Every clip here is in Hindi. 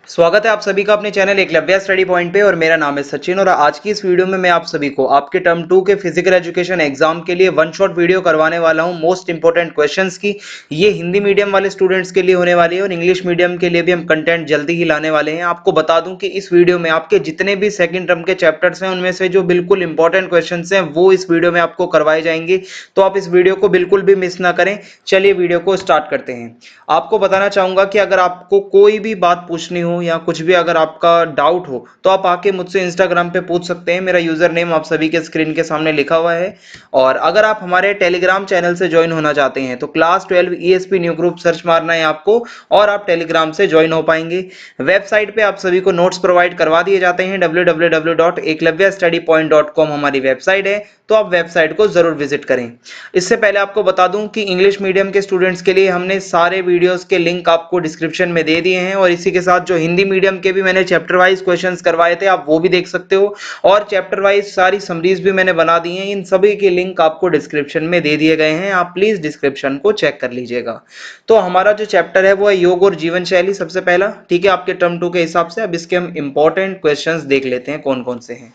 स्वागत है आप सभी का अपने चैनल एकलव्य स्टडी पॉइंट पे और मेरा नाम है सचिन। और आज की इस वीडियो में मैं आप सभी को आपके टर्म 2 के फिजिकल एजुकेशन एग्जाम के लिए वन शॉट वीडियो करवाने वाला हूं मोस्ट इंपोर्टेंट क्वेश्चंस की। ये हिंदी मीडियम वाले स्टूडेंट्स के लिए होने वाली है और इंग्लिश मीडियम के लिए भी हम कंटेंट जल्दी ही लाने वाले हैं। आपको बता दूं कि इस वीडियो में आपके जितने भी सेकंड टर्म के चैप्टर्स हैं उनमें से जो बिल्कुल इंपॉर्टेंट क्वेश्चन हैं वो इस वीडियो में आपको करवाए जाएंगे, तो आप इस वीडियो को बिल्कुल भी मिस ना करें। चलिए वीडियो को स्टार्ट करते हैं। आपको बताना चाहूंगा कि अगर आपको कोई भी बात पूछनी हो या कुछ भी अगर आपका डाउट हो तो आप आके मुझसे इंस्टाग्राम पे पूछ सकते हैं। मेरा यूजर नेम आप सभी के स्क्रीन के सामने लिखा हुआ है। और अगर आप हमारे टेलीग्राम चैनल से ज्वाइन होना चाहते हैं तो class 12 ESP new group search मारना है आपको और आप टेलीग्राम से ज्वाइन हो पाएंगे। वेबसाइट पे आप सभी को नोट्स प्रोवाइड करवा दिए जाते हैं। www.eklavyastudypoint.com हमारी वेबसाइट है, तो आप वेबसाइट को जरूर विजिट करें। इससे पहले आपको बता दूं कि इंग्लिश मीडियम के स्टूडेंट्स के लिए हमने सारे वीडियोस के लिंक आपको डिस्क्रिप्शन में दे दिए हैं और इसी के साथ जो हिंदी मीडियम के भी मैंने चैप्टर वाइज क्वेश्चंस करवाए थे आप वो भी देख सकते हो और चैप्टर वाइज सारी समरीज भी मैंने बना दी हैं। इन सभी के लिंक आपको डिस्क्रिप्शन में दे दिए गए हैं, आप प्लीज डिस्क्रिप्शन को चेक कर लीजिएगा। तो हमारा जो चैप्टर है वो है योग और जीवन शैली सबसे पहला, ठीक है, आपके टर्म 2 के हिसाब से। अब इसके हम इंपॉर्टेंट क्वेश्चंस देख लेते हैं कौन कौन से हैं।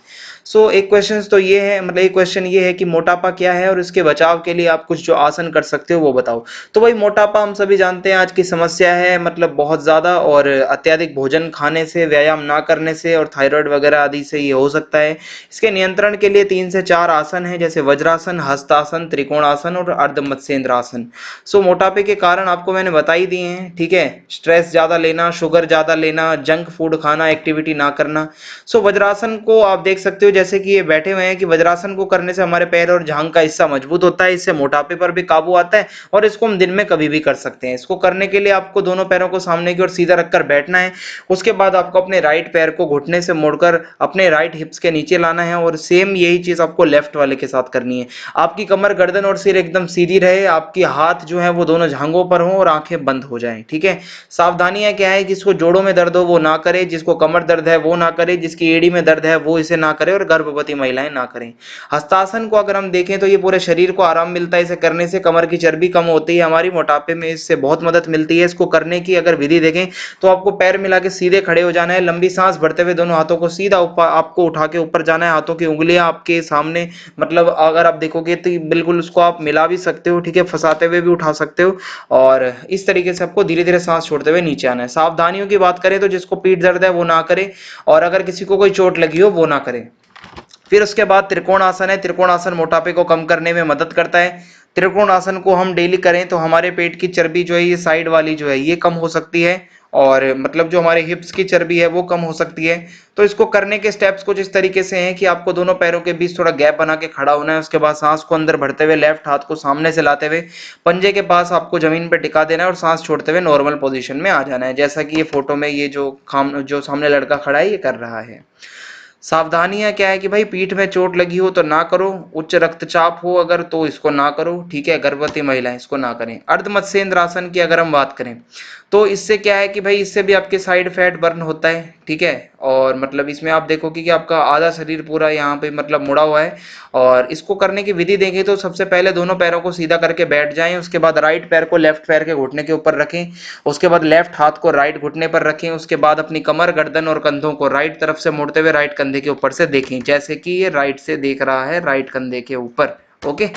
एक क्वेश्चन तो ये है, मतलब एक क्वेश्चन ये है कि मोटापा क्या है और इसके बचाव के लिए आप कुछ जो आसन कर सकते हो वो बताओ। तो भाई मोटापा हम सभी जानते हैं आज की समस्या है, मतलब बहुत ज्यादा, और अत्यधिक भोजन खाने से, व्यायाम ना करने से और थायराइड वगैरह आदि से ये हो सकता है। इसके नियंत्रण के लिए 3 से 4 आसन है, जैसे वज्रासन, हस्तासन, त्रिकोणासन और अर्ध मत्स्येंद्र आसन। मोटापे के कारण आपको मैंने बता ही दिए हैं, ठीक है। स्ट्रेस ज्यादा लेना, शुगर ज्यादा लेना, जंक फूड खाना, एक्टिविटी ना करना। वज्रासन को आप देख सकते हो जैसे कि ये बैठे हुए हैं कि वज्रासन को करने से हमारे पैर और जांघ का हिस्सा मजबूत होता है, इससे मोटापे पर भी काबू आता है और इसको हम दिन में कभी भी कर सकते हैं। इसको करने के लिए आपको दोनों पैरों को सामने की ओर सीधा रखकर बैठना है। उसके बाद आपको अपने राइट पैर को घुटने से मोड़कर अपने राइट हिप्स के नीचे लाना है और सेम यही चीज आपको लेफ्ट वाले के साथ करनी है। आपकी कमर, गर्दन और सिर एकदम सीधी रहे, आपकी हाथ जो है वो दोनों जांघों पर हो और आंखें बंद हो जाएं, ठीक है। सावधानियां क्या है, जिसको जोड़ों में दर्द हो वो ना करे, जिसको कमर दर्द है वो ना करे, जिसकी एड़ी में दर्द है वो इसे ना करे और गर्भवती महिलाएं ना करें। हस्तासन को अगर हम देखें तो ये पूरे शरीर को आराम मिलता है, इसे करने से कमर की चर्बी कम होती है, हमारी मोटापे में इससे बहुत मदद मिलती है। इसको करने की अगर विधि देखें तो आपको पैर मिला के सीधे खड़े हो जाना है, लंबी सांस भरते हुए दोनों हाथों को सीधा ऊपर आपको उठा के ऊपर जाना है, हाथों की उंगलियां आपके सामने, मतलब अगर आप देखोगे तो बिल्कुल उसको आप मिला भी सकते हो, ठीक है, फंसाते हुए भी उठा सकते हो। और इस तरीके से आपको धीरे धीरे सांस छोड़ते हुए नीचे आना है। सावधानियों की बात करें तो जिसको पीठ दर्द है वो ना करे और अगर किसी को कोई चोट लगी हो वो ना करे। फिर उसके बाद त्रिकोण आसन है। त्रिकोण आसन मोटापे को कम करने में मदद करता है। त्रिकोण आसन को हम डेली करें तो हमारे पेट की चर्बी जो है ये साइड वाली जो है ये कम हो सकती है और मतलब जो हमारे हिप्स की चर्बी है वो कम हो सकती है। तो इसको करने के स्टेप्स कुछ इस तरीके से हैं कि आपको दोनों पैरों के बीच थोड़ा गैप बना के खड़ा होना है। उसके बाद सांस को अंदर भरते हुए लेफ्ट हाथ को सामने से लाते हुए पंजे के पास आपको जमीन पे टिका देना है और सांस छोड़ते हुए नॉर्मल पोजीशन में आ जाना है, जैसा कि ये फोटो में ये जो सामने लड़का खड़ा है ये कर रहा है। सावधानियां क्या है कि भाई पीठ में चोट लगी हो तो ना करो, उच्च रक्तचाप हो अगर तो इसको ना करो, ठीक है, गर्भवती महिलाएं इसको ना करें। अर्ध मत्स्येंद्र आसन की अगर हम बात करें तो इससे क्या है कि भाई इससे भी आपके साइड फैट बर्न होता है, ठीक है। और मतलब इसमें आप देखोगे कि आपका आधा शरीर पूरा यहाँ पे मतलब मुड़ा हुआ है। और इसको करने की विधि देखें तो सबसे पहले दोनों पैरों को सीधा करके बैठ जाएं, उसके बाद राइट पैर को लेफ्ट पैर के घुटने के ऊपर रखें, उसके बाद लेफ्ट हाथ को राइट घुटने पर रखें, उसके बाद अपनी कमर, गर्दन और कंधों को राइट तरफ से मोड़ते हुए राइट कंधे के ऊपर से देखें, जैसे कि ये राइट से देख रहा है राइट कंधे के ऊपर। ओके,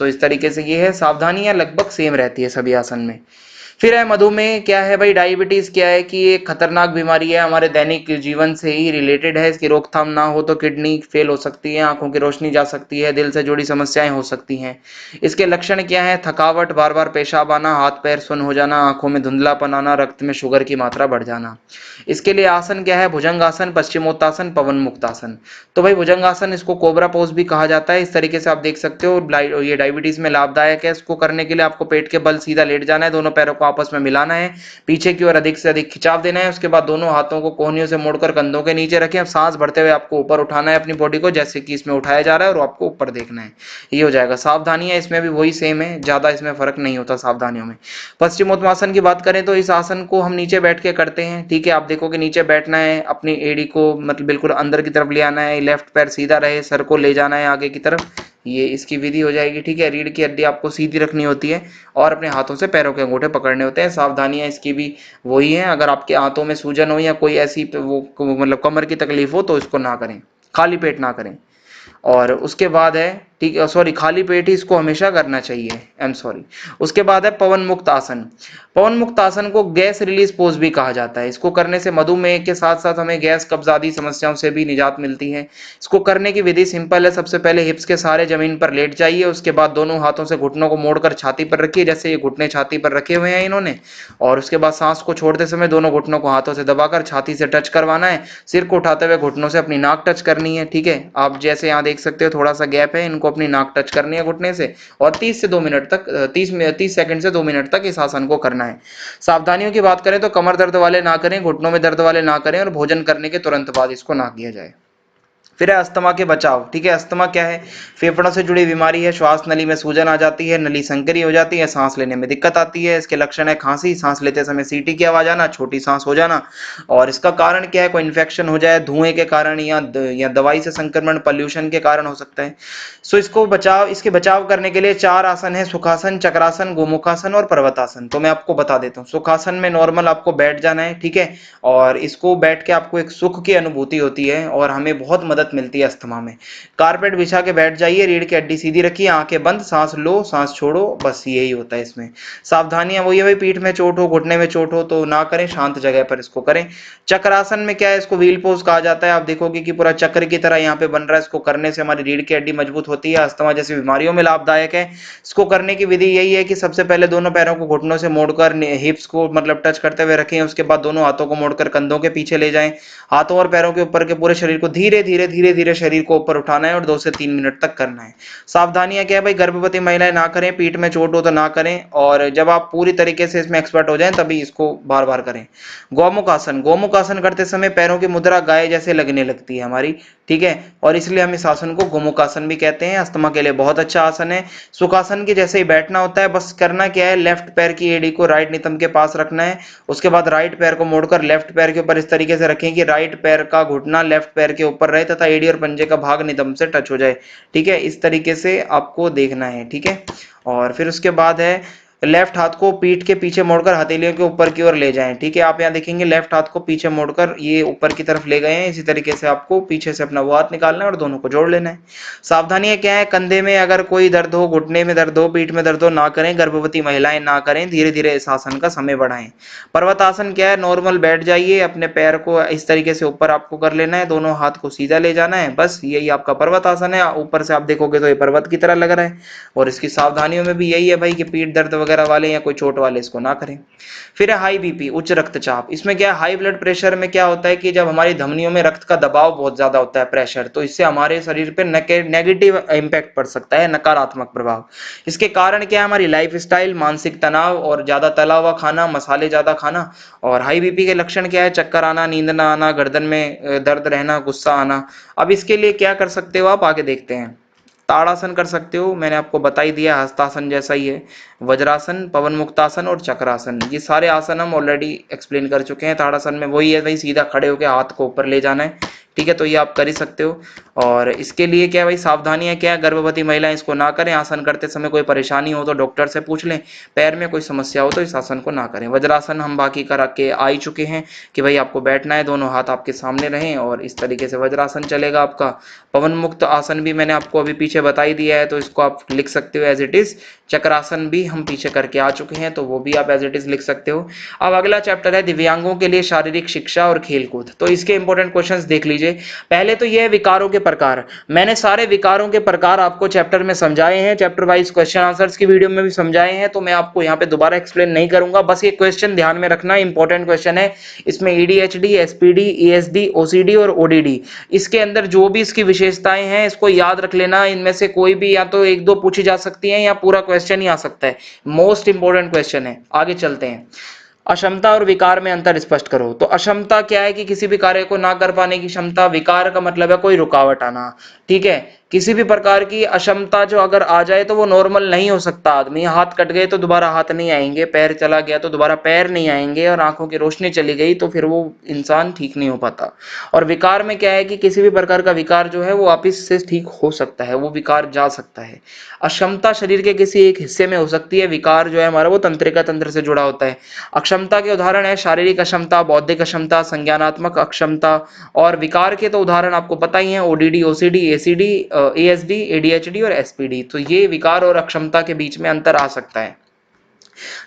इस तरीके से ये है। सावधानियां लगभग सेम रहती है सभी आसन में। फिर है मधुमेह। क्या है भाई, डायबिटीज क्या है कि एक खतरनाक बीमारी है, हमारे दैनिक जीवन से ही रिलेटेड है। इसकी रोकथाम ना हो तो किडनी फेल हो सकती है, आंखों की रोशनी जा सकती है, दिल से जुड़ी समस्याएं हो सकती हैं। इसके लक्षण क्या है, थकावट, बार बार पेशाब आना, हाथ पैर सुन्न हो जाना, आंखों में धुंधलापन आना, रक्त में शुगर की मात्रा बढ़ जाना। इसके लिए आसन क्या है, भुजंगासन, पश्चिमोत्तासन, पवन मुक्तासन। तो भाई भुजंगासन, इसको कोबरा पोज भी कहा जाता है। इस तरीके से आप देख सकते हो, ये डायबिटीज में लाभदायक है। इसको करने के लिए आपको पेट के बल सीधा लेट जाना है, दोनों पैरों को आपस में मिलाना है, पीछे की ओर अधिक से अधिक खिंचाव देना है। उसके बाद दोनों हाथों को कोहनियों से मोड़कर कंधों के नीचे रखें। अब सांस भरते हुए आपको ऊपर उठाना है अपनी बॉडी को, जैसे कि इसमें उठाया जा रहा है और आपको ऊपर देखना है, ये हो जाएगा। सावधानियां इसमें भी वही सेम है, ज्यादा इसमें फर्क नहीं होता सावधानियों में। पश्चिमोत्तासन की बात करें तो इस आसन को हम नीचे बैठ के करते हैं, ठीक है। आप देखोगे नीचे बैठना है, अपनी एड़ी को मतलब बिल्कुल अंदर की तरफ ले आना है, लेफ्ट पैर सीधा रहे, सर को ले जाना है आगे की तरफ, ये इसकी विधि हो जाएगी। ठीक है, रीढ़ की हड्डी आपको सीधी रखनी होती है और अपने हाथों से पैरों के अंगूठे पकड़ने होते हैं। सावधानियां इसकी भी वही हैं, अगर आपके हाथों में सूजन हो या कोई ऐसी मतलब कमर की तकलीफ हो तो इसको ना करें, खाली पेट ना करें। और उसके बाद है, ठीक है, सॉरी, खाली पेट ही इसको हमेशा करना चाहिए, आई एम सॉरी। उसके बाद है पवन मुक्त आसन। पवन मुक्त आसन को गैस रिलीज पोज भी कहा जाता है। इसको करने से मधुमेह के साथ साथ हमें गैस कब्ज आदि समस्याओं से भी निजात मिलती है। इसको करने की विधि सिंपल है। सबसे पहले हिप्स के सहारे जमीन पर लेट जाइए, उसके बाद दोनों हाथों से घुटनों को मोड़कर छाती पर रखिए, जैसे ये घुटने छाती पर रखे हुए हैं इन्होंने। और उसके बाद सांस को छोड़ते समय दोनों घुटनों को हाथों से दबाकर छाती से टच करवाना है। सिर को उठाते हुए घुटनों से अपनी नाक टच करनी है। ठीक है, आप जैसे यहाँ देख सकते हो थोड़ा सा गैप है, इनको अपनी नाक टच करनी है घुटने से। और 30 से 2 मिनट तक 30 सेकंड से 2 मिनट तक इस आसन को करना है। सावधानियों की बात करें तो कमर दर्द वाले ना करें, घुटनों में दर्द वाले ना करें और भोजन करने के तुरंत बाद इसको ना किया जाए। फिर है अस्थमा के बचाव। ठीक है, अस्थमा क्या है? फेफड़ों से जुड़ी बीमारी है। श्वास नली में सूजन आ जाती है, नली संकरी हो जाती है, सांस लेने में दिक्कत आती है। इसके लक्षण है खांसी, सांस लेते समय सीटी की आवाज आना, छोटी सांस हो जाना। और इसका कारण क्या है? कोई इन्फेक्शन हो जाए धुएं के कारण या दवाई से संक्रमण, पॉल्यूशन के कारण हो सकता है। सो इसके बचाव करने के लिए 4 आसन है: सुखासन, चक्रासन, गोमुखासन और पर्वतासन। तो मैं आपको बता देता हूँ। सुखासन में नॉर्मल आपको बैठ जाना है। ठीक है, और इसको बैठ के आपको एक सुख की अनुभूति होती है और हमें बहुत मदद मिलती है अस्थमा में। कारपेट बिछा के बैठ जाइए, रीढ़ की हड्डी सीधी रखिए, आंखें बंद, सांस लो सांस छोड़ो, बस यही होता है इसमें। सावधानियां वही है भाई, पीठ में चोट हो, घुटने में चोट हो तो ना करें, शांत जगह पर इसको करें। चक्रासन में क्या है? इसको व्हील पोज कहा जाता है। आप देखोगे कि पूरा चक्र की तरह यहाँ पे बन रहा है। इसको करने से हमारी रीढ़ की हड्डी मजबूत होती है, अस्थमा जैसी बीमारियों में लाभदायक है। इसको करने की विधि यही है कि सबसे पहले दोनों पैरों को घुटनों से मोड़कर हिप्स को मतलब टच करते हुए रखें। उसके बाद दोनों हाथों को मोड़कर कंधों के पीछे ले जाएं। हाथों और पैरों के ऊपर के पूरे शरीर को धीरे धीरे धीरे धीरे शरीर को ऊपर उठाना है और 2 से 3 मिनट तक करना है। सावधानियां क्या है भाई? गर्भवती महिलाएं ना करें, पीठ में चोट हो तो ना करें, और जब आप पूरी तरीके से इसमें एक्सपर्ट हो जाएं तभी इसको बार बार करें। गौमुख आसन। गौमुख आसन करते समय पैरों की मुद्रा गाय जैसे लगने लगती है हमारी। ठीक है, और इसलिए हम इस आसन को गोमुख आसन भी कहते हैं। अस्थमा के लिए बहुत अच्छा आसन है। सुखासन के जैसे ही बैठना होता है। बस करना क्या है? लेफ्ट पैर की एड़ी को राइट नितंब के पास रखना है। उसके बाद राइट पैर को मोड़कर लेफ्ट पैर के ऊपर इस तरीके से रखें कि राइट पैर का घुटना लेफ्ट पैर के ऊपर रहे तथा एड़ी और पंजे का भाग नितंब से टच हो जाए। ठीक है, इस तरीके से आपको देखना है। ठीक है, और फिर उसके बाद है लेफ्ट हाथ को पीठ के पीछे मोड़कर हथेलियों के ऊपर की ओर ले जाएं। ठीक है, आप यहाँ देखेंगे लेफ्ट हाथ को पीछे मोड़कर ये ऊपर की तरफ ले गए हैं। इसी तरीके से आपको पीछे से अपना वो हाथ निकालना है और दोनों को जोड़ लेना है। सावधानियां क्या है? कंधे में अगर कोई दर्द हो, घुटने में दर्द हो, पीठ में दर्द हो ना करें। गर्भवती महिलाएं ना करें। धीरे धीरे इस आसन का समय बढ़ाएं। पर्वतासन क्या है? नॉर्मल बैठ जाइए, अपने पैर को इस तरीके से ऊपर आपको कर लेना है, दोनों हाथ को सीधा ले जाना है, बस यही आपका पर्वतासन है। ऊपर से आप देखोगे तो ये पर्वत की तरह लग रहा है। और इसकी सावधानियों में भी यही है भाई कि पीठ दर्द वगैरह वाले या कोई चोट वाले इसको ना करें। फिर है हाई बीपी, उच्च रक्तचाप। इसमें क्या है? हाई ब्लड प्रेशर में क्या होता है कि जब हमारी धमनियों में रक्त का दबाव बहुत ज्यादा होता है, प्रेशर, तो इससे हमारे शरीर पे नेगेटिव इंपैक्ट पड़ सकता है, नकारात्मक प्रभाव। इसके कारण क्या है? हमारी लाइफ स्टाइल, मानसिक तनाव और ज्यादा तला हुआ खाना, मसाले ज्यादा खाना। और हाई बीपी के लक्षण क्या है? चक्कर आना, नींद ना आना, गर्दन में दर्द रहना, गुस्सा आना। अब इसके लिए क्या कर सकते हो आप? आगे देखते हैं। ताड़ासन कर सकते हो, मैंने आपको बता ही दिया, हस्तासन जैसा ही है। वज्रासन, पवन मुक्तासन और चक्रासन, ये सारे आसन हम ऑलरेडी एक्सप्लेन कर चुके हैं। ताड़ासन में वही है भाई, सीधा खड़े होकर हाथ को ऊपर ले जाना है। ठीक है, तो ये आप कर ही सकते हो। और इसके लिए क्या है भाई? सावधानियां क्या है? गर्भवती महिलाएं इसको ना करें। आसन करते समय कोई परेशानी हो तो डॉक्टर से पूछ लें। पैर में कोई समस्या हो तो इस आसन को ना करें। वज्रासन हम बाकी करा के आ ही चुके हैं कि भाई आपको बैठना है, दोनों हाथ आपके सामने रहें और इस तरीके से वज्रासन चलेगा आपका। पवन मुक्त आसन भी मैंने आपको अभी पीछे बता ही दिया है, तो इसको आप लिख सकते हो एज इट इज। चक्रासन भी हम पीछे करके आ चुके हैं, तो वो भी आप एज इट इज लिख सकते हो। अब अगला चैप्टर है दिव्यांगों के लिए शारीरिक शिक्षा और खेलकूद। तो इसके इंपॉर्टेंट क्वेश्चंस देख लीजिए। पहले तो ये है विकारों के प्रकार। मैंने सारे विकारों के प्रकार आपको चैप्टर में समझाए हैं, चैप्टर वाइज क्वेश्चन आंसर्स की वीडियो में भी समझाए हैं, तो मैं आपको यहाँ पे दोबारा एक्सप्लेन नहीं करूंगा। बस ये क्वेश्चन ध्यान में रखना, इंपॉर्टेंट क्वेश्चन है। इसमें एडीएचडी, एसपीडी, ईएसडी, ओसीडी और ओडीडी, इसके अंदर जो भी इसकी विशेषताएं हैं इसको याद रख लेना। इनमें से कोई भी या तो 1-2 पूछी जा सकती है या पूरा क्वेश्चन ही आ सकता है। मोस्ट इंपॉर्टेंट क्वेश्चन है। आगे चलते हैं। अक्षमता और विकार में अंतर स्पष्ट करो। तो अक्षमता क्या है? कि किसी भी कार्य को ना कर पाने की क्षमता। विकार का मतलब है कोई रुकावट आना। ठीक है, किसी भी प्रकार की अक्षमता जो अगर आ जाए तो वो नॉर्मल नहीं हो सकता आदमी। हाथ कट गए तो दोबारा हाथ नहीं आएंगे, पैर चला गया तो दोबारा पैर नहीं आएंगे, और आंखों की रोशनी चली गई तो फिर वो इंसान ठीक नहीं हो पाता। और विकार में क्या है कि किसी भी प्रकार का विकार जो है वो वापिस से ठीक हो सकता है, वो विकार जा सकता है। अक्षमता शरीर के किसी एक हिस्से में हो सकती है, विकार जो है हमारा वो तंत्रिका तंत्र से जुड़ा होता है। अक्षमता के उदाहरण है शारीरिक अक्षमता, बौद्धिक अक्षमता, संज्ञानात्मक अक्षमता। और विकार के तो उदाहरण आपको पता ही है, ODD, OCD, ACD, ASD, ADHD और एसपीडी। तो ये विकार और अक्षमता के बीच में अंतर आ सकता है।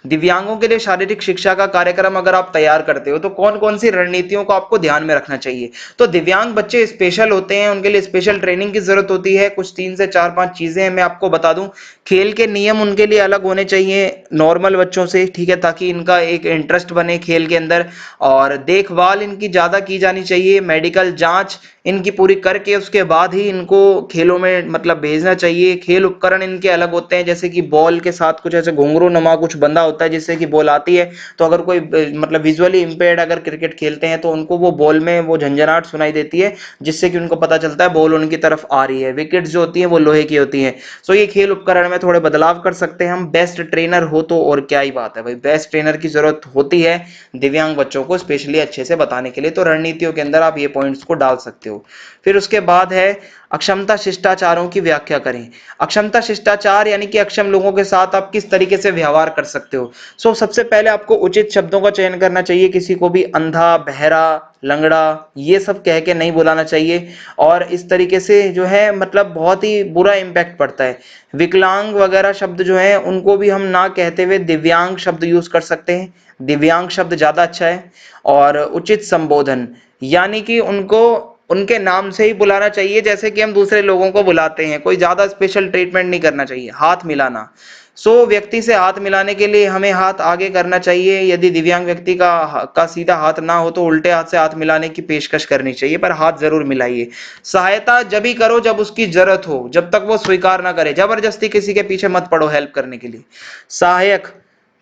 दिव्यांगों के लिए शारीरिक शिक्षा का कार्यक्रम अगर आप तैयार करते हो तो कौन कौन सी रणनीतियों को आपको ध्यान में रखना चाहिए। तो दिव्यांग बच्चे स्पेशल होते हैं, उनके लिए स्पेशल ट्रेनिंग की जरूरत होती है। कुछ 3 से 4-5 चीजें मैं आपको बता दूं। खेल के नियम उनके लिए अलग होने चाहिए नॉर्मल बच्चों से, ठीक है, ताकि इनका एक इंटरेस्ट बने खेल के अंदर। और देखभाल इनकी ज्यादा की जानी चाहिए, मेडिकल जांच इनकी पूरी करके उसके बाद ही इनको खेलों में मतलब भेजना चाहिए। खेल उपकरण इनके अलग होते हैं, जैसे कि बॉल के साथ कुछ ऐसे घुंघरू नुमा कुछ बंधा होता है जिससे कि बॉल आती है। तो अगर कोई मतलब विजुअली इंपेयर्ड अगर क्रिकेट खेलते हैं तो उनको वो बॉल में वो झंझनाहट सुनाई देती है, जिससे कि उनको पता चलता है बॉल उनकी तरफ आ रही है। विकेट्स जो होती हैं वो लोहे की होती हैं। सो ये खेल उपकरण में थोड़े बदलाव कर सकते हैं हम। बेस्ट ट्रेनर हो तो और क्या ही बात है भाई, बेस्ट ट्रेनर की जरूरत होती है दिव्यांग बच्चों को स्पेशली अच्छे से बताने के लिए। तो रणनीतियों के अंदर आप ये पॉइंट्स को डाल सकते हो। फिर उसके बाद है अक्षमता शिष्टाचारों की व्याख्या करें। अक्षमता शिष्टाचार यानी कि अक्षम लोगों के साथ आप किस तरीके से व्यवहार कर सकते हो। सो सबसे पहले आपको उचित शब्दों का चयन करना चाहिए। किसी को भी अंधा, बहरा, लंगड़ा ये सब कह के नहीं बुलाना चाहिए, और इस तरीके से जो है मतलब बहुत ही बुरा इम्पैक्ट पड़ता है। विकलांग वगैरह शब्द जो है उनको भी हम ना कहते हुए दिव्यांग शब्द यूज कर सकते हैं। दिव्यांग शब्द ज्यादा अच्छा है। और उचित संबोधन यानी कि उनको उनके नाम से ही बुलाना चाहिए, जैसे कि हम दूसरे लोगों को बुलाते हैं। कोई ज्यादा स्पेशल ट्रीटमेंट नहीं करना चाहिए। हाथ मिलाना, सो व्यक्ति से हाथ मिलाने के लिए हमें हाथ आगे करना चाहिए। यदि दिव्यांग व्यक्ति का सीधा हाथ ना हो तो उल्टे हाथ से हाथ मिलाने की पेशकश करनी चाहिए, पर हाथ जरूर मिलाइए। सहायता जब ही करो जब उसकी जरूरत हो, जब तक वो स्वीकार ना करे। जबरदस्ती किसी के पीछे मत पड़ो हेल्प करने के लिए। सहायक,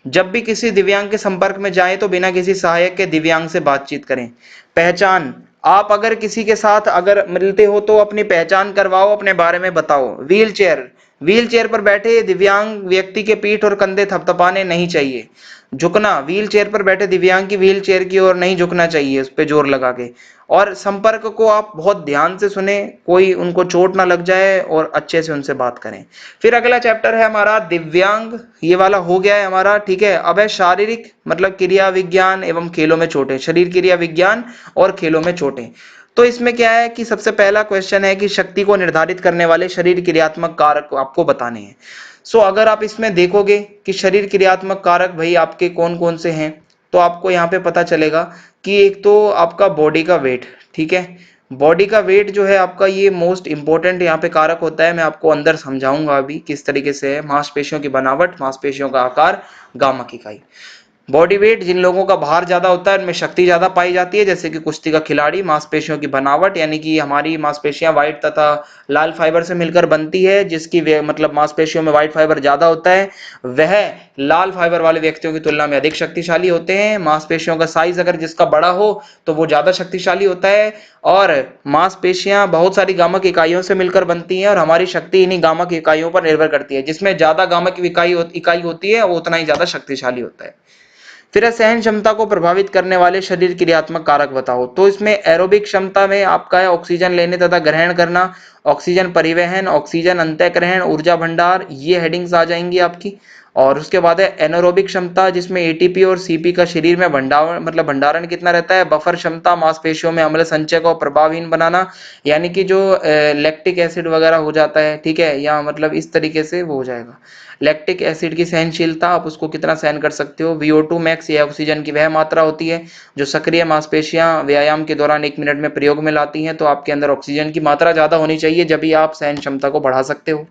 जब भी किसी दिव्यांग के संपर्क में जाए तो बिना किसी सहायक के दिव्यांग से बातचीत करें। पहचान, आप अगर किसी के साथ अगर मिलते हो तो अपनी पहचान करवाओ, अपने बारे में बताओ। व्हील चेयर, व्हील चेयर पर बैठे दिव्यांग व्यक्ति के पीठ और कंधे थपथपाने नहीं चाहिए। झुकना, व्हील चेयर पर बैठे दिव्यांग की व्हील चेयर की ओर नहीं झुकना चाहिए, उस पर जोर लगा के। और संपर्क को आप बहुत ध्यान से सुने, कोई उनको चोट ना लग जाए, और अच्छे से उनसे बात करें। फिर अगला चैप्टर है हमारा दिव्यांग, ये वाला हो गया है हमारा, ठीक है। अब है शारीरिक मतलब क्रिया विज्ञान एवं खेलों में चोटें, शरीर क्रिया विज्ञान और खेलों में चोटें। तो इसमें क्या है कि सबसे पहला क्वेश्चन है कि शक्ति को निर्धारित करने वाले शरीर क्रियात्मक कारक आपको बताने हैं। सो अगर आप इसमें देखोगे कि शरीर क्रियात्मक कारक भाई आपके कौन कौन से हैं, तो आपको यहाँ पे पता चलेगा कि एक तो आपका बॉडी का वेट, ठीक है। बॉडी का वेट जो है आपका ये मोस्ट इंपॉर्टेंट यहाँ पे कारक होता है। मैं आपको अंदर समझाऊंगा अभी किस तरीके से है। मांसपेशियों की बनावट, मांसपेशियों का आकार, गामा इकाई। बॉडी वेट, जिन लोगों का भार ज्यादा होता है उनमें शक्ति ज्यादा पाई जाती है, जैसे कि कुश्ती का खिलाड़ी। मांसपेशियों की बनावट यानी कि हमारी मांसपेशियां व्हाइट तथा लाल फाइबर से मिलकर बनती है, जिसकी मतलब मांसपेशियों में व्हाइट फाइबर ज्यादा होता है, वह लाल फाइबर वाले व्यक्तियों की तुलना में अधिक शक्तिशाली होते हैं। मांसपेशियों का साइज अगर जिसका बड़ा हो तो वो ज्यादा शक्तिशाली होता है। और मांसपेशियां बहुत सारी गामक इकाइयों से मिलकर बनती हैं, और हमारी शक्ति इन्हीं गामक इकाइयों पर निर्भर करती है। जिसमें ज्यादा गामक इकाई होती है वो उतना ही ज्यादा शक्तिशाली होता है। फिर सहन क्षमता को प्रभावित करने वाले शरीर क्रियात्मक कारक बताओ। तो इसमें एरोबिक क्षमता में आपका है ऑक्सीजन लेने तथा ग्रहण करना, ऑक्सीजन परिवहन, ऑक्सीजन अंतःग्रहण, ऊर्जा भंडार, ये हेडिंग्स आ जाएंगी आपकी। और उसके बाद है एनारोबिक क्षमता, जिसमें एटीपी और सीपी का शरीर में भंडारण कितना रहता है। बफर क्षमता, मांसपेशियों में अम्ल संचय को प्रभावहीन बनाना, यानी कि जो लैक्टिक एसिड वगैरह हो जाता है, ठीक है, या मतलब इस तरीके से वो हो जाएगा। लैक्टिक एसिड की सहनशीलता, आप उसको कितना सहन कर सकते हो। VO2 मैक्स, यह ऑक्सीजन की वह मात्रा होती है जो सक्रिय मांसपेशियां व्यायाम के दौरान 1 मिनट में प्रयोग में लाती हैं। तो आपके अंदर ऑक्सीजन की मात्रा ज्यादा होनी चाहिए, जब भी आप सहन क्षमता को बढ़ा सकते हो।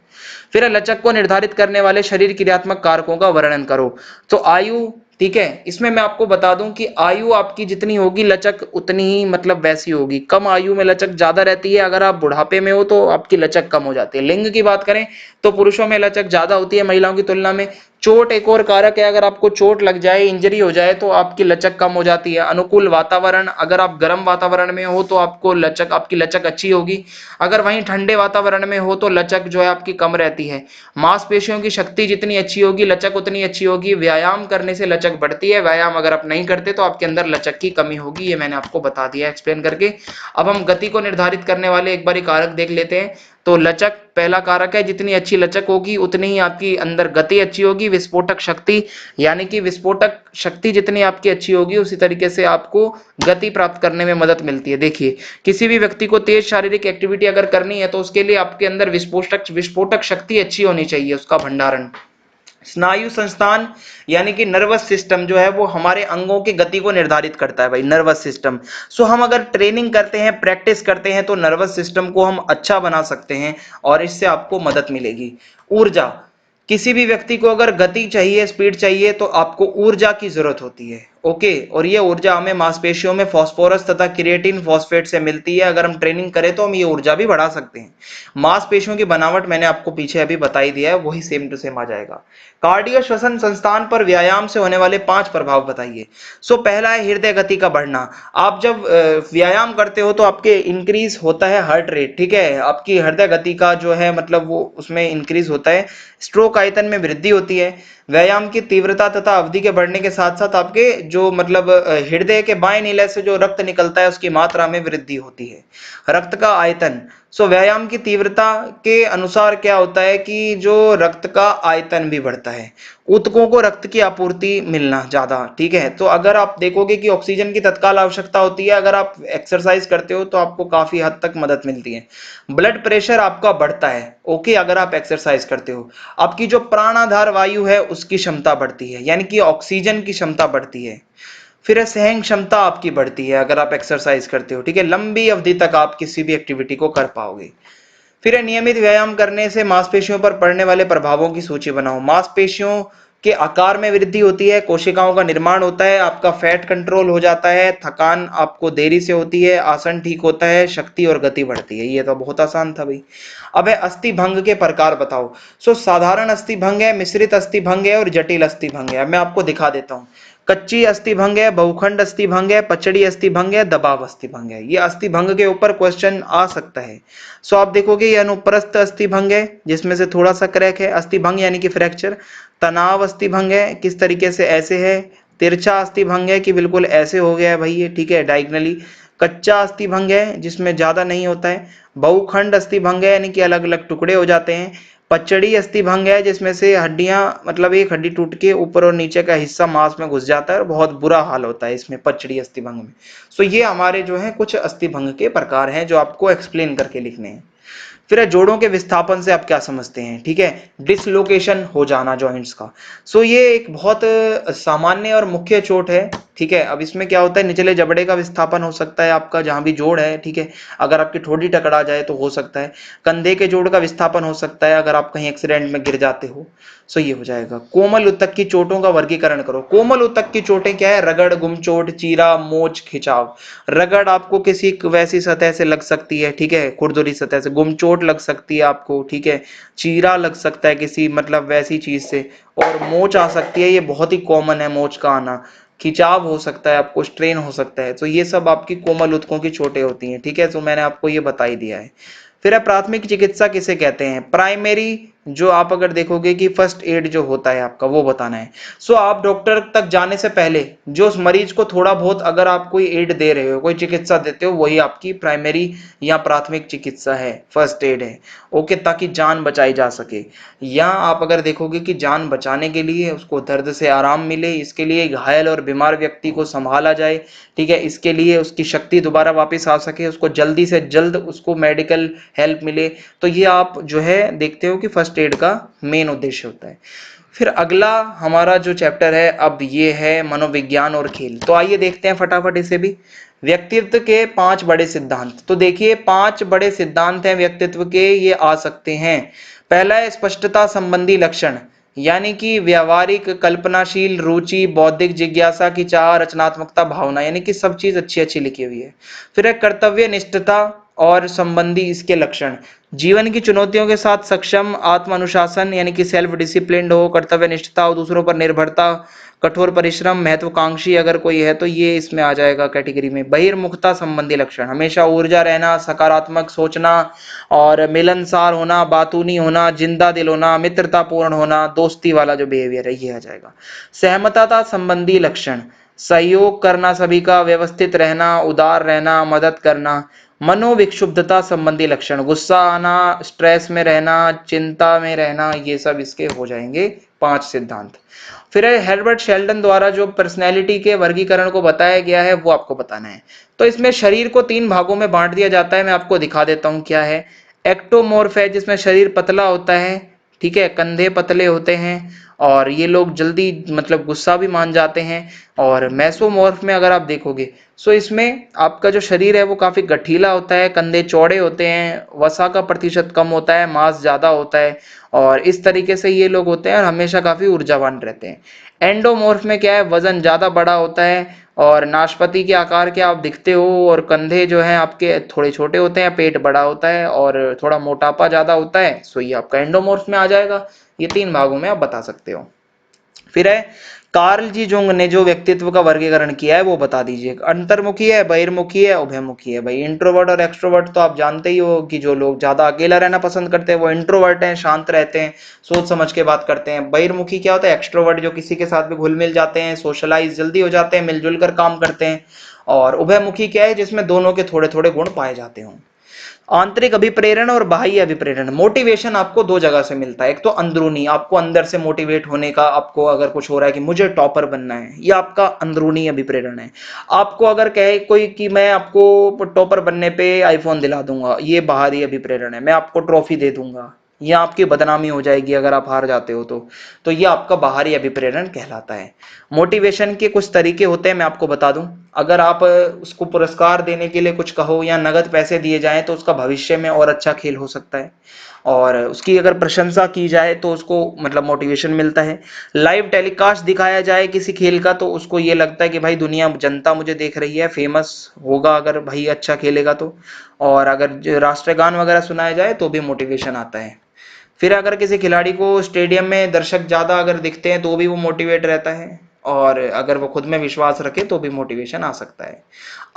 फिर लचक को निर्धारित करने वाले शरीर क्रियात्मक कारकों का वर्णन करो। तो आयु, ठीक है, इसमें मैं आपको बता दूं कि आयु आपकी जितनी होगी लचक उतनी ही मतलब वैसी होगी। कम आयु में लचक ज्यादा रहती है, अगर आप बुढ़ापे में हो तो आपकी लचक कम हो जाती है। लिंग की बात करें तो पुरुषों में लचक ज्यादा होती है महिलाओं की तुलना में। चोट एक और कारक है, अगर आपको चोट लग जाए, इंजरी हो जाए तो आपकी लचक कम हो जाती है। अनुकूल वातावरण, अगर आप गर्म वातावरण में हो तो आपको लचक, आपकी लचक अच्छी होगी। अगर वहीं ठंडे वातावरण में हो तो लचक जो है आपकी कम रहती है। मांसपेशियों की शक्ति जितनी अच्छी होगी, लचक उतनी अच्छी होगी। व्यायाम करने से लचक बढ़ती है, व्यायाम अगर आप नहीं करते तो आपके अंदर लचक की कमी होगी। ये मैंने आपको बता दिया एक्सप्लेन करके। अब हम गति को निर्धारित करने वाले एक बारी कारक देख लेते हैं। तो लचक पहला कारक है, जितनी अच्छी लचक होगी उतनी ही आपकी अंदर गति अच्छी होगी। विस्फोटक शक्ति, यानी कि विस्फोटक शक्ति जितनी आपकी अच्छी होगी उसी तरीके से आपको गति प्राप्त करने में मदद मिलती है। देखिए, किसी भी व्यक्ति को तेज शारीरिक एक्टिविटी अगर करनी है तो उसके लिए आपके अंदर विस्फोटक शक्ति अच्छी होनी चाहिए, उसका भंडारण। स्नायु संस्थान, यानी कि नर्वस सिस्टम जो है वो हमारे अंगों की गति को निर्धारित करता है भाई, नर्वस सिस्टम। सो हम अगर ट्रेनिंग करते हैं, प्रैक्टिस करते हैं तो नर्वस सिस्टम को हम अच्छा बना सकते हैं और इससे आपको मदद मिलेगी। ऊर्जा, किसी भी व्यक्ति को अगर गति चाहिए, स्पीड चाहिए तो आपको ऊर्जा की जरूरत होती है। ओके, और ये ऊर्जा हमें मांसपेशियों में फास्फोरस तथा क्रिएटिन फॉस्फेट से मिलती है। अगर हम ट्रेनिंग करें तो हम ये ऊर्जा भी बढ़ा सकते हैं। मांसपेशियों की बनावट मैंने आपको पीछे अभी बताई दिया है, वही सेम टू सेम आ जाएगा। कार्डियो श्वसन संस्थान पर व्यायाम से होने वाले 5 प्रभाव बताइए। सो पहला है हृदय गति का बढ़ना। आप जब व्यायाम करते हो तो आपके इंक्रीज होता है हार्ट रेट, ठीक है, आपकी हृदय गति का जो है मतलब वो उसमें इंक्रीज होता है। स्ट्रोक आयतन में वृद्धि होती है। व्यायाम की तीव्रता तथा अवधि के बढ़ने के साथ साथ आपके जो मतलब हृदय के बाएं नीले से जो रक्त निकलता है उसकी मात्रा में वृद्धि होती है। रक्त का आयतन, सो व्यायाम की तीव्रता के अनुसार क्या होता है कि जो रक्त का आयतन भी बढ़ता है। ऊतकों को रक्त की आपूर्ति मिलना ज्यादा, ठीक है। तो अगर आप देखोगे कि ऑक्सीजन की तत्काल आवश्यकता होती है, अगर आप एक्सरसाइज करते हो तो आपको काफी हद तक मदद मिलती है। ब्लड प्रेशर आपका बढ़ता है, ओके, अगर आप एक्सरसाइज करते हो। आपकी जो प्राणाधार वायु है उसकी क्षमता बढ़ती है, यानी कि ऑक्सीजन की क्षमता बढ़ती है। फिर सहन क्षमता आपकी बढ़ती है अगर आप एक्सरसाइज करते हो, ठीक है, लंबी अवधि तक आप किसी भी एक्टिविटी को कर पाओगे। फिर नियमित व्यायाम करने से मांसपेशियों पर पड़ने वाले प्रभावों की सूची बनाओ। मांसपेशियों के आकार में वृद्धि होती है, कोशिकाओं का निर्माण होता है, आपका फैट कंट्रोल हो जाता है, थकान आपको देरी से होती है, आसन ठीक होता है, शक्ति और गति बढ़ती है। ये तो बहुत आसान था भाई। अब है अस्थि भंग के प्रकार बताओ। सो साधारण अस्थि भंग है, मिश्रित अस्थि भंग है और जटिल अस्थि भंग है। अब मैं आपको दिखा देता हूँ। कच्ची अस्थि भंग है, बहुखंड अस्थि भंग है, पचड़ी अस्थि भंग है, दबाव अस्थि भंग है। ये अस्थि भंग के ऊपर क्वेश्चन आ सकता है। सो आप देखोगे ये अनुप्रस्थ अस्थि भंग है जिसमें से थोड़ा सा क्रैक है, अस्थि भंग यानी कि फ्रैक्चर। तनाव अस्थि भंग है, किस तरीके से, ऐसे है। तिरछा अस्थि भंग है कि बिल्कुल ऐसे हो गया है भाई ये, ठीक है, डायगनली। कच्चा अस्थि भंग है जिसमें ज्यादा नहीं होता है। बहुखंड अस्थि भंग है यानी कि अलग अलग टुकड़े हो जाते हैं। पचड़ी अस्थि भंग है जिसमें से हड्डियां, मतलब एक हड्डी टूट के ऊपर और नीचे का हिस्सा मांस में घुस जाता है और बहुत बुरा हाल होता है इसमें, पचड़ी अस्थि भंग में। सो ये हमारे जो है कुछ अस्थि भंग के प्रकार हैं जो आपको एक्सप्लेन करके लिखने हैं। फिर है जोड़ों के विस्थापन से आप क्या समझते हैं, ठीक है, डिसलोकेशन हो जाना जॉइंट्स का। सो ये एक बहुत सामान्य और मुख्य चोट है, ठीक है। अब इसमें क्या होता है, निचले जबड़े का विस्थापन हो सकता है आपका, जहां भी जोड़ है, ठीक है। अगर आपकी ठोड़ी टकरा जाए तो हो सकता है। कंधे के जोड़ का विस्थापन हो सकता है अगर आप कहीं एक्सीडेंट में गिर जाते हो। सो ये हो जाएगा। कोमल ऊतक की चोटों का वर्गीकरण करो। कोमल ऊतक की चोटें क्या है, रगड़, गुमचोट, चीरा, मोच, खिंचाव। रगड़ आपको किसी वैसी सतह से लग सकती है, ठीक है, खुरदुरी सतह से। गुमचोट लग सकती है आपको, ठीक है। चीरा लग सकता है किसी मतलब वैसी चीज से। और मोच आ सकती है, ये बहुत ही कॉमन है मोच का आना। खिंचाव हो सकता है आपको, स्ट्रेन हो सकता है। तो ये सब आपकी कोमल ऊतकों की चोटें होती हैं, ठीक है। तो मैंने आपको ये बता ही दिया है। फिर है प्राथमिक चिकित्सा किसे कहते हैं। प्राइमरी, जो आप अगर देखोगे कि फर्स्ट एड जो होता है आपका वो बताना है। सो आप डॉक्टर तक जाने से पहले जो उस मरीज को थोड़ा बहुत अगर आप कोई एड दे रहे हो, कोई चिकित्सा देते हो, वही आपकी प्राइमरी या प्राथमिक चिकित्सा है, फर्स्ट एड है, ओके, ताकि जान बचाई जा सके। या आप अगर देखोगे कि जान बचाने के लिए उसको दर्द से आराम मिले, इसके लिए घायल और बीमार व्यक्ति को संभाला जाए, ठीक है, इसके लिए उसकी शक्ति दोबारा वापस आ सके, उसको जल्दी से जल्द उसको मेडिकल हेल्प मिले। तो ये आप जो है देखते हो कि फर्स्ट एड का मेन उद्देश्य होता है। फिर अगला हमारा जो चैप्टर है अब ये है मनोविज्ञान और खेल। तो आइए देखते हैं फटाफट इसे भी। व्यक्तित्व के 5 बड़े सिद्धांत। तो देखिए 5 बड़े सिद्धांत हैं व्यक्तित्व के, ये आ सकते हैं। पहला है स्पष्टता संबंधी लक्षण, यानी कि व्यवहारिक, कल्पनाशील, रुचि, बौद्धिक जिज्ञासा की चाह, रचनात्मकता, भावना, यानी कि सब चीज अच्छी अच्छी लिखी हुई है। फिर है कर्तव्य निष्ठता, और संबंधी इसके लक्षण। जीवन की चुनौतियों के साथ सक्षम, आत्म अनुशासन यानी कि सेल्फ डिसिप्लिन्ड हो, कर्तव्य निष्ठता हो, दूसरों पर निर्भरता, कठोर परिश्रम, महत्वाकांक्षी अगर कोई है तो ये इसमें आ जाएगा कैटेगरी में। बहिर्मुखता संबंधी लक्षण, हमेशा ऊर्जा रहना, सकारात्मक सोचना और मिलनसार होना, बातूनी होना, जिंदा दिल होना, मित्रतापूर्ण होना, दोस्ती वाला जो बिहेवियर है ये आ जाएगा। सहमतता संबंधी लक्षण, सहयोग करना, सभी का, व्यवस्थित रहना, उदार रहना, मदद करना। मनोविक्षुब्धता संबंधी लक्षण, गुस्सा आना, स्ट्रेस में रहना, चिंता में रहना, ये सब इसके हो जाएंगे 5 सिद्धांत। फिर हेrbert शेल्डन द्वारा जो पर्सनैलिटी के वर्गीकरण को बताया गया है वो आपको बताना है। तो इसमें शरीर को 3 भागों में बांट दिया जाता है, मैं आपको दिखा देता हूँ क्या है। एक्टोमोर्फ है जिसमें शरीर पतला होता है, ठीक है, कंधे पतले होते हैं और ये लोग जल्दी मतलब गुस्सा भी मान जाते हैं। और मेसोमॉर्फ में अगर आप देखोगे सो इसमें आपका जो शरीर है वो काफी गठीला होता है, कंधे चौड़े होते हैं, वसा का प्रतिशत कम होता है, मांस ज्यादा होता है और इस तरीके से ये लोग होते हैं और हमेशा काफी ऊर्जावान रहते हैं। एंडोमॉर्फ में क्या है, वजन ज्यादा बड़ा होता है और नाशपाती के आकार के आप दिखते हो और कंधे जो है आपके थोड़े छोटे होते हैं, पेट बड़ा होता है और थोड़ा मोटापा ज्यादा होता है, सो ये आपका एंडोमॉर्फ में आ जाएगा। ये 3 भागों में आप बता सकते हो। फिर है कार्ल जी जुंग ने जो व्यक्तित्व का वर्गीकरण किया है वो बता दीजिए। अंतर्मुखी है, बहिर्मुखी है, उभयमुखी है। भाई इंट्रोवर्ट और एक्सट्रोवर्ट तो आप जानते ही हो कि जो लोग ज्यादा अकेला रहना पसंद करते हैं वो इंट्रोवर्ट हैं, शांत रहते हैं, सोच समझ के बात करते हैं। बहिर्मुखी क्या होता है, एक्सट्रोवर्ट, जो किसी के साथ भी घुल मिल जाते हैं, सोशलाइज जल्दी हो जाते हैं, मिलजुल कर काम करते हैं। और उभयमुखी क्या है, जिसमें दोनों के थोड़े थोड़े गुण पाए जाते हों। आंतरिक अभिप्रेरण और बाह्य अभिप्रेरण, मोटिवेशन आपको 2 जगह से मिलता है। एक तो अंदरूनी, आपको अंदर से मोटिवेट होने का, आपको अगर कुछ हो रहा है कि मुझे टॉपर बनना है, ये आपका अंदरूनी अभिप्रेरण है। आपको अगर कहे कोई कि मैं आपको टॉपर बनने पे आईफोन दिला दूंगा, ये बाहरी अभिप्रेरण है, मैं आपको ट्रॉफी दे दूंगा, ये आपकी बदनामी हो जाएगी अगर आप हार जाते हो तो ये आपका बाहरी अभिप्रेरण कहलाता है। मोटिवेशन के कुछ तरीके होते हैं, मैं आपको बता दूं। अगर आप उसको पुरस्कार देने के लिए कुछ कहो या नगद पैसे दिए जाएं तो उसका भविष्य में और अच्छा खेल हो सकता है। और उसकी अगर प्रशंसा की जाए तो उसको मतलब मोटिवेशन मिलता है। लाइव टेलीकास्ट दिखाया जाए किसी खेल का तो उसको ये लगता है कि भाई दुनिया जनता मुझे देख रही है, फेमस होगा अगर भाई अच्छा खेलेगा तो। और अगर राष्ट्रगान वगैरह सुनाया जाए तो भी मोटिवेशन आता है। फिर अगर किसी खिलाड़ी को स्टेडियम में दर्शक ज्यादा अगर दिखते हैं तो भी वो मोटिवेट रहता है और अगर वो खुद में विश्वास रखे तो भी मोटिवेशन आ सकता है।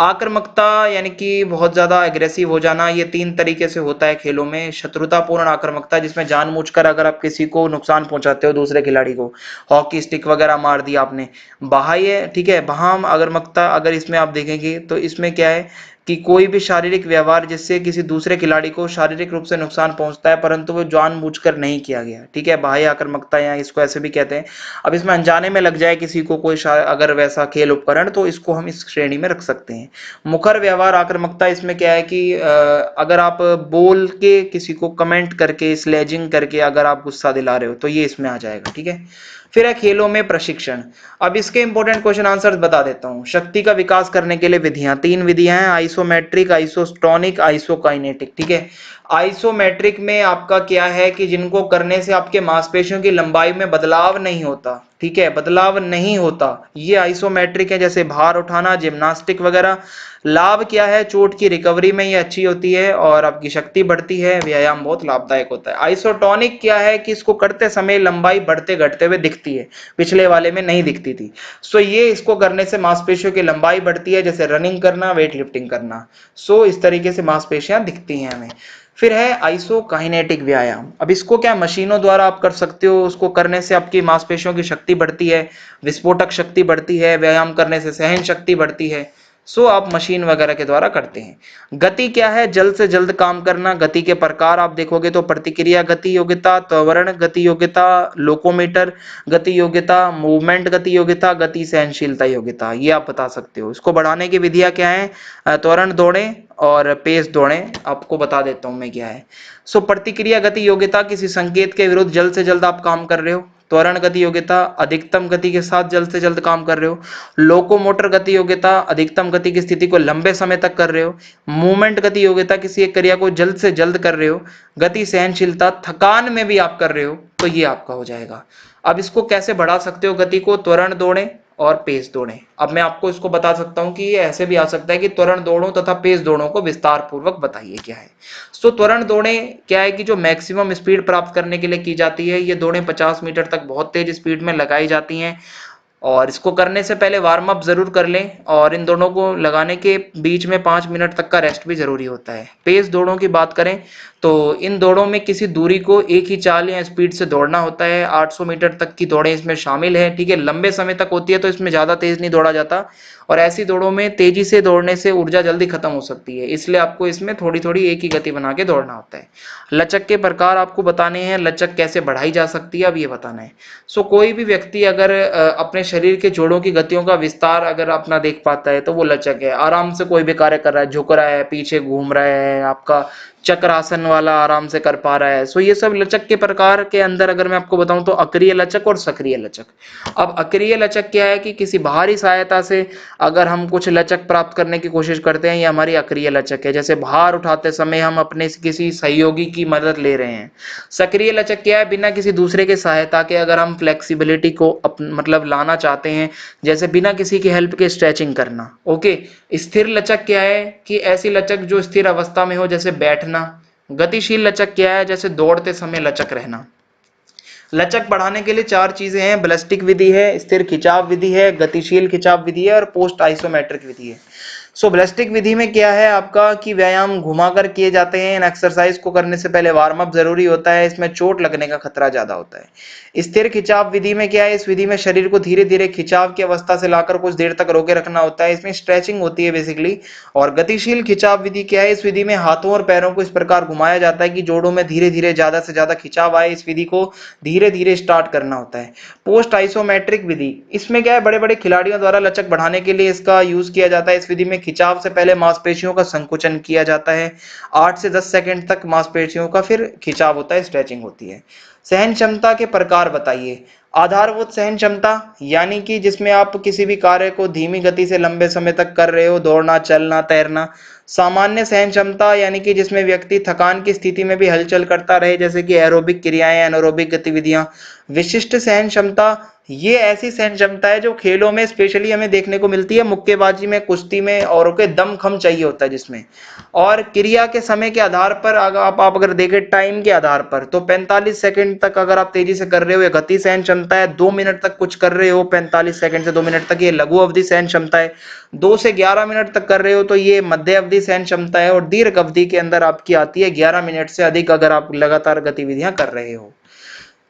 आक्रामकता यानी कि बहुत ज्यादा एग्रेसिव हो जाना, ये 3 तरीके से होता है खेलों में। शत्रुतापूर्ण आक्रामकता, जिसमें जानबूझकर अगर आप किसी को नुकसान पहुंचाते हो, दूसरे खिलाड़ी को हॉकी स्टिक वगैरह मार दिया आपने। बाह्य, ठीक है, बहाम आक्रामकता, अगर इसमें आप देखेंगे तो इसमें क्या है कि कोई भी शारीरिक व्यवहार जिससे किसी दूसरे खिलाड़ी को शारीरिक रूप से नुकसान पहुंचता है परंतु वो जानबूझकर नहीं किया गया, ठीक है, बाह्य आक्रामकता या इसको ऐसे भी कहते हैं। अब इसमें अनजाने में लग जाए किसी को कोई अगर वैसा खेल उपकरण तो इसको हम इस श्रेणी में रख सकते हैं। मुखर व्यवहार आक्रामकता, इसमें क्या है कि अगर आप बोल के किसी को कमेंट करके स्लेजिंग करके अगर आप गुस्सा दिला रहे हो तो ये इसमें आ जाएगा, ठीक है। फिर है खेलों में प्रशिक्षण। अब इसके इंपॉर्टेंट क्वेश्चन आंसर्स बता देता हूं। शक्ति का विकास करने के लिए विधियां, 3 विधियां हैं, आइसोमेट्रिक, आइसोस्टोनिक, आइसोकाइनेटिक, ठीक है। आइसोमेट्रिक में आपका क्या है कि जिनको करने से आपके मांसपेशियों की लंबाई में बदलाव नहीं होता, ठीक है, बदलाव नहीं होता, ये आइसोमेट्रिक है, जैसे भार उठाना, जिम्नास्टिक वगैरह। लाभ क्या है, चोट की रिकवरी में ये अच्छी होती है और आपकी शक्ति बढ़ती है, व्यायाम बहुत लाभदायक होता है। आइसोटोनिक क्या है कि इसको करते समय लंबाई बढ़ते घटते हुए दिखती है, पिछले वाले में नहीं दिखती थी। सो ये इसको करने से मांसपेशियों की लंबाई बढ़ती है, जैसे रनिंग करना, वेट लिफ्टिंग करना। सो इस तरीके से मांसपेशियां दिखती हैं हमें। फिर है आइसोकाइनेटिक व्यायाम। अब इसको क्या मशीनों द्वारा आप कर सकते हो, उसको करने से आपकी मांसपेशियों की शक्ति बढ़ती है, विस्फोटक शक्ति बढ़ती है, व्यायाम करने से सहन शक्ति बढ़ती है। सो आप मशीन वगैरह के द्वारा करते हैं। गति क्या है, जल्द से जल्द काम करना। गति के प्रकार आप देखोगे तो प्रतिक्रिया गति योग्यता, त्वरण गति योग्यता, लोकोमीटर गति योग्यता, मूवमेंट गति योग्यता, गति सहनशीलता योग्यता, ये आप बता सकते हो। इसको बढ़ाने की विधियां क्या है, त्वरण दौड़े और पेस दौड़े, आपको बता देता हूं मैं क्या है। सो प्रतिक्रिया गति योग्यता, किसी संकेत के विरुद्ध जल्द से जल्द आप काम कर रहे हो। त्वरण गति योग्यता, अधिकतम गति के साथ जल्द से जल्द काम कर रहे हो। लोकोमोटर गति योग्यता, अधिकतम गति की स्थिति को लंबे समय तक कर रहे हो। मूवमेंट गति योग्यता, किसी एक क्रिया को जल्द से जल्द कर रहे हो। गति सहनशीलता, थकान में भी आप कर रहे हो, तो ये आपका हो जाएगा। अब इसको कैसे बढ़ा सकते हो गति को, त्वरण दौड़े और पेस दौड़ें। अब मैं आपको इसको बता सकता हूँ कि ये ऐसे भी आ सकता है कि त्वरण दौड़ों तथा पेस दौड़ों को विस्तार पूर्वक बताइए क्या है। सो त्वरण दौड़ें क्या है कि जो मैक्सिमम स्पीड प्राप्त करने के लिए की जाती है, ये दौड़ें 50 मीटर तक बहुत तेज स्पीड में लगाई जाती हैं और इसको करने से पहले वार्म अप जरूर कर लें और इन दोनों को लगाने के बीच में 5 मिनट तक का रेस्ट भी जरूरी होता है। पेस दौड़ों की बात करें तो इन दौड़ों में किसी दूरी को एक ही चाल या स्पीड से दौड़ना होता है। 800 मीटर तक की दौड़ें इसमें शामिल है। ठीक है, लंबे समय तक होती है तो इसमें ज्यादा तेज नहीं दौड़ा जाता और ऐसी दौड़ों में तेजी से दौड़ने से ऊर्जा जल्दी खत्म हो सकती है, इसलिए आपको इसमें थोड़ी थोड़ी एक ही गति बना के दौड़ना होता है। लचक के प्रकार आपको बताने हैं, लचक कैसे बढ़ाई जा सकती है अब ये बताना है। सो कोई भी व्यक्ति अगर अपने शरीर के जोड़ों की गतियों का विस्तार अगर अपना देख पाता है तो वो लचक है। आराम से कोई भी कार्य कर रहा है, झुक रहा है, पीछे घूम रहा है, आपका चक्रासन वाला आराम से कर पा रहा है। सो ये सब लचक के प्रकार के अंदर अगर मैं आपको बताऊं तो अक्रिय लचक और सक्रिय लचक। अब अक्रिय लचक क्या है कि किसी बाहरी सहायता से अगर हम कुछ लचक प्राप्त करने की कोशिश करते हैं, ये हमारी अक्रिय लचक है। जैसे भार उठाते समय हम अपने किसी सहयोगी की मदद ले रहे हैं। सक्रिय लचक क्या है, बिना किसी दूसरे के सहायता के अगर हम फ्लेक्सिबिलिटी को मतलब लाना चाहते हैं, जैसे बिना किसी की हेल्प के स्ट्रेचिंग करना। ओके। स्थिर लचक क्या है कि ऐसी लचक जो स्थिर अवस्था में हो, जैसे बैठना। गतिशील लचक क्या है, जैसे दौड़ते समय लचक रहना। लचक बढ़ाने के लिए चार चीजें हैं, बलिस्टिक विधि है, स्थिर खिंचाव विधि है, गतिशील खिंचाव विधि है और पोस्ट आइसोमेट्रिक विधि है। सो बलिस्टिक विधि में क्या है आपका कि व्यायाम घुमाकर किए जाते हैं। इन एक्सरसाइज को करने से पहले वार्म अप जरूरी होता है, इसमें चोट लगने का खतरा ज्यादा होता है। स्थिर खिंचाव विधि में क्या है, इस विधि में शरीर को धीरे धीरे खिंचाव की अवस्था से लाकर कुछ देर तक रोके रखना होता है, इसमें स्ट्रेचिंग होती है बेसिकली। और गतिशील खिंचाव विधि क्या है, इस विधि में हाथों और पैरों को इस प्रकार घुमाया जाता है कि जोड़ों में धीरे धीरे ज्यादा से ज्यादा खिंचाव आए। इस विधि को धीरे धीरे स्टार्ट करना होता है। पोस्ट आइसोमेट्रिक विधि, इसमें क्या है, बड़े बड़े खिलाड़ियों द्वारा लचक बढ़ाने के लिए इसका यूज किया जाता है। इस विधि में खिंचाव से पहले मांसपेशियों का संकुचन किया जाता है। 8 से 10 सेकंड तक मांसपेशियों का फिर खिंचाव होता है, स्ट्रेचिंग होती है। सहन क्षमता के प्रकार बताइए। आधारभूत सहन क्षमता यानी कि जिसमें आप किसी भी कार्य को धीमी गति से लंबे समय तक कर रहे हो, दौड़ना, चलना, तैरना। सामान्य सहन क्षमता यानी कि जिसमें व्यक्ति थकान की स्थिति में भी हलचल करता रहे, जैसे कि एरोबिक क्रियाएं, एनारोबिक गतिविधियां। विशिष्ट सहन क्षमता, ये ऐसी सहन क्षमता है जो खेलों में स्पेशली हमें देखने को मिलती है, मुक्केबाजी में, कुश्ती में, औरों के दम खम चाहिए होता है जिसमें। और क्रिया के समय के आधार पर अगर आप अगर देखें टाइम के आधार पर तो 45 सेकंड तक अगर आप तेजी से कर रहे हो, ये गति सहन क्षमता है। 2 मिनट तक कुछ कर रहे हो, 45 सेकंड से 2 मिनट तक, ये लघु अवधि सहन क्षमता है। 2 से 11 मिनट तक कर रहे हो तो ये मध्य अवधि सहन क्षमता है। और दीर्घ अवधि के अंदर आपकी आती है 11 मिनट से अधिक अगर आप लगातार गतिविधियां कर रहे हो।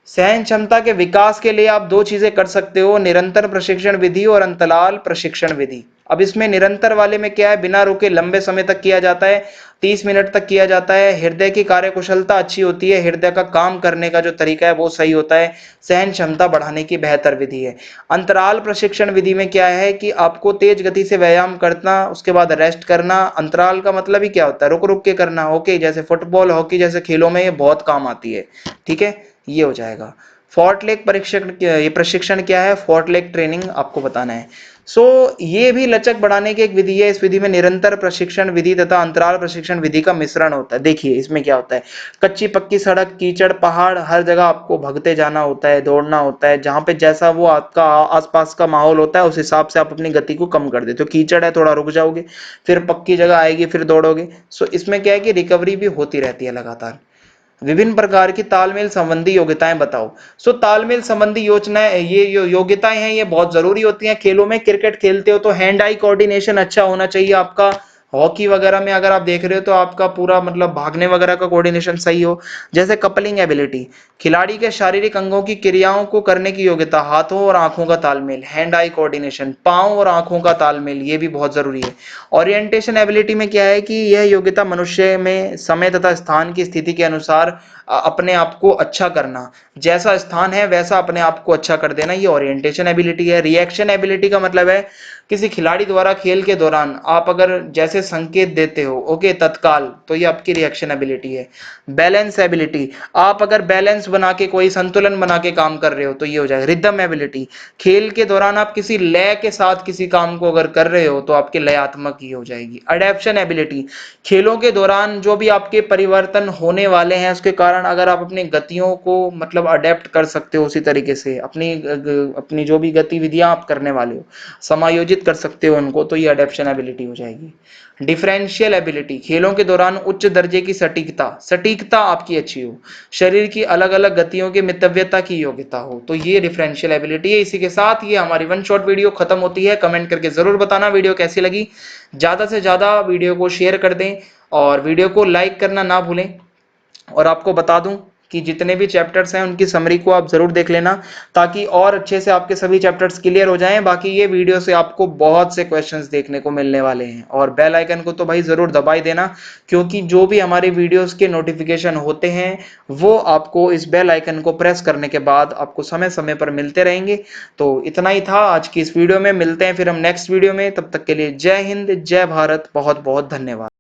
सहन क्षमता के विकास के लिए आप दो चीजें कर सकते हो, निरंतर प्रशिक्षण विधि और अंतराल प्रशिक्षण विधि। अब इसमें निरंतर वाले में क्या है, बिना रुके लंबे समय तक किया जाता है, 30 मिनट तक किया जाता है। हृदय की कार्यकुशलता अच्छी होती है, हृदय का काम करने का जो तरीका है वो सही होता है, सहन क्षमता बढ़ाने की बेहतर विधि है। अंतराल प्रशिक्षण विधि में क्या है कि आपको तेज गति से व्यायाम करना, उसके बाद रेस्ट करना। अंतराल का मतलब ही क्या होता है, रुक रुक के करना। ओके, जैसे फुटबॉल, हॉकी जैसे खेलों में ये बहुत काम आती है। ठीक है, ये हो जाएगा। फोर्टलेग परीक्षण, ये प्रशिक्षण क्या है, फोर्टलेग ट्रेनिंग आपको बताना है। सो ये भी लचक बढ़ाने की एक विधि है। इस विधि में निरंतर प्रशिक्षण विधि तथा अंतराल प्रशिक्षण विधि का मिश्रण होता है। देखिए इसमें क्या होता है, कच्ची पक्की सड़क, कीचड़, पहाड़, हर जगह आपको भगते जाना होता है, दौड़ना होता है। जहां पे जैसा वो आपका आसपास का माहौल होता है उस हिसाब से आप अपनी गति को कम कर देते हो। कीचड़ है, थोड़ा रुक जाओगे, फिर पक्की जगह आएगी, फिर दौड़ोगे। सो इसमें क्या है कि रिकवरी भी होती रहती है लगातार। विभिन्न प्रकार की तालमेल संबंधी योग्यताएं बताओ। सो तालमेल संबंधी योजनाएं, ये योग्यताएं हैं, ये बहुत जरूरी होती हैं खेलों में। क्रिकेट खेलते हो तो हैंड आई कोऑर्डिनेशन अच्छा होना चाहिए आपका। हॉकी वगैरह में अगर आप देख रहे हो तो आपका पूरा मतलब भागने वगैरह का कोऑर्डिनेशन सही हो। जैसे कपलिंग एबिलिटी, खिलाड़ी के शारीरिक अंगों की क्रियाओं को करने की योग्यता, हाथों और आंखों का तालमेल, हैंड आई कोऑर्डिनेशन, पांव और आंखों का तालमेल, ये भी बहुत जरूरी है। ओरिएंटेशन एबिलिटी में क्या है कि यह योग्यता मनुष्य में समय तथा स्थान की स्थिति के अनुसार अपने आप को अच्छा करना, जैसा स्थान है वैसा अपने आप को अच्छा कर देना, ये ओरिएंटेशन एबिलिटी है। रिएक्शन एबिलिटी का मतलब है किसी खिलाड़ी द्वारा खेल के दौरान आप अगर जैसे संकेत देते हो ओके तत्काल, तो ये आपकी रिएक्शन एबिलिटी है। बैलेंस एबिलिटी, आप अगर बैलेंस बना के कोई संतुलन बना के काम कर रहे हो तो ये हो जाएगा। रिदम एबिलिटी, खेल के दौरान आप किसी लय के साथ किसी काम को अगर कर रहे हो तो आपके लयात्मक ही हो जाएगी। अडेप्शन एबिलिटी, खेलों के दौरान जो भी आपके परिवर्तन होने वाले हैं उसके कारण अगर आप अपनी गतियों को मतलब अडेप्ट कर सकते हो, उसी तरीके से अपनी जो भी गतिविधियां आप करने वाले हो समायोजित कर सकते हो उनको, तो ये अडेप्शन एबिलिटी हो जाएगी। डिफरेंशियल एबिलिटी, खेलों के दौरान उच्च दर्जे की सटीकता, सटीकता आपकी अच्छी हो, शरीर की अलग अलग गतियों की मितव्यता की योग्यता हो, तो ये डिफरेंशियल एबिलिटी है। इसी के साथ ये हमारी वन शॉट वीडियो खत्म होती है। कमेंट करके जरूर बताना वीडियो कैसी लगी, ज्यादा से ज्यादा वीडियो को शेयर कर दें और वीडियो को लाइक करना ना भूलें। और आपको बता दूं कि जितने भी चैप्टर्स हैं उनकी समरी को आप जरूर देख लेना, ताकि और अच्छे से आपके सभी चैप्टर्स क्लियर हो जाएं। बाकी ये वीडियो से आपको बहुत से क्वेश्चंस देखने को मिलने वाले हैं, और बेल आइकन को तो भाई जरूर दबाई देना, क्योंकि जो भी हमारे वीडियोस के नोटिफिकेशन होते हैं वो आपको इस बेल आइकन को प्रेस करने के बाद आपको समय समय पर मिलते रहेंगे। तो इतना ही था आज की इस वीडियो में, मिलते हैं फिर हम नेक्स्ट वीडियो में। तब तक के लिए जय हिंद, जय भारत, बहुत बहुत धन्यवाद।